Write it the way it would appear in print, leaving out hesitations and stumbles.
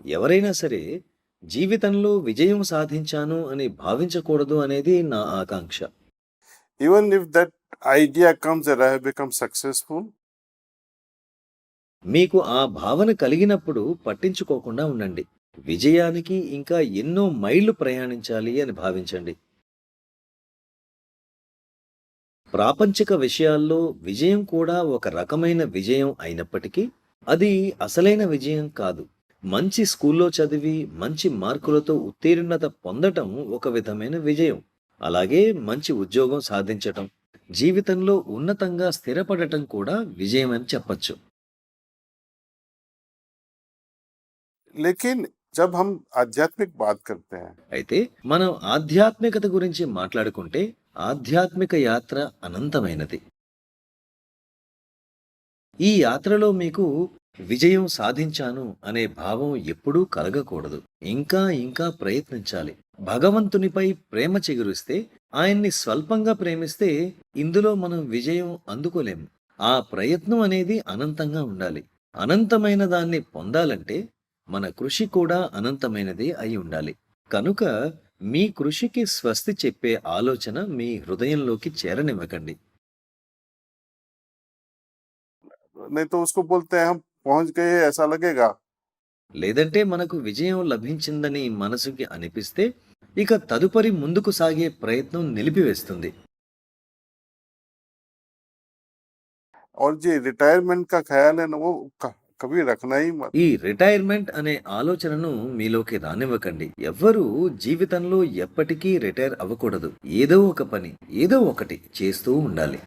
ఎవరైనా సరే జీవితంలో విజయం సాధించాను అని భావించకూడదు అనేది నా ఆకాంక్ష. Even if that idea comes that I have become successful, మీకు ఆ భావన కలిగినప్పుడు పట్టించుకోకుండా ఉండండి. విజయానికి ఇంకా ఎన్నో మైళ్ళు ప్రయాణించాలి అని భావించండి. ప్రాపంచిక విషయాల్లో విజయం కూడా ఒక రకమైన విజయం అయినప్పటికీ, అది అసలైన విజయం కాదు. మంచి స్కూల్లో చదివి, మంచి మార్కులతో ఉత్తీర్ణత పొందటం ఒక విధమైన విజయం. అలాగే మంచి ఉద్యోగం సాధించటం, జీవితంలో ఉన్నతంగా స్థిరపడటం కూడా విజయమని చెప్పచ్చు. लेकिन जब हम आध्यात्मिक बात करते हैं, అయితే మనం ఆధ్యాత్మికత గురించి మాట్లాడుకుంటే, ఆధ్యాత్మిక యాత్ర అనంతమైనది. ఈ యాత్రలో మీకు విజయం సాధించాను అనే భావం ఎప్పుడూ కలగకూడదు. ఇంకా ఇంకా ప్రయత్నించాలి. భగవంతునిపై ప్రేమ చిగురిస్తే, ఆయన్ని స్వల్పంగా ప్రేమిస్తే ఇందులో మనం విజయం అందుకోలేము. ఆ ప్రయత్నం అనేది అనంతంగా ఉండాలి. అనంతమైన దాన్ని పొందాలంటే మన కృషి కూడా అనంతమైనది అయి ఉండాలి. కనుక మీ కృషికి స్వస్తి చెప్పే ఆలోచన మీ హృదయంలోకి చేరనివ్వకండి. नहीं तो उसको बोलते हैं हम पहुंच गए ऐसा लगेगा। లేదంటే మనకు విజయం లభించిందని మనసుకి అనిపిస్తే ఇక తదుపరి ముందుకు సాగే ప్రయత్నం నిలిపివేస్తుంది. और जो रिटायरमेंट का ख्याल है ना वो कभी रखना ही मत। ఈ రిటైర్మెంట్ అనే ఆలోచనను మీలోకి రానివ్వకండి. ఎవ్వరూ జీవితంలో ఎప్పటికీ రిటైర్ అవ్వకూడదు. ఏదో ఒక పని, ఏదో ఒకటి చేస్తూ ఉండాలి.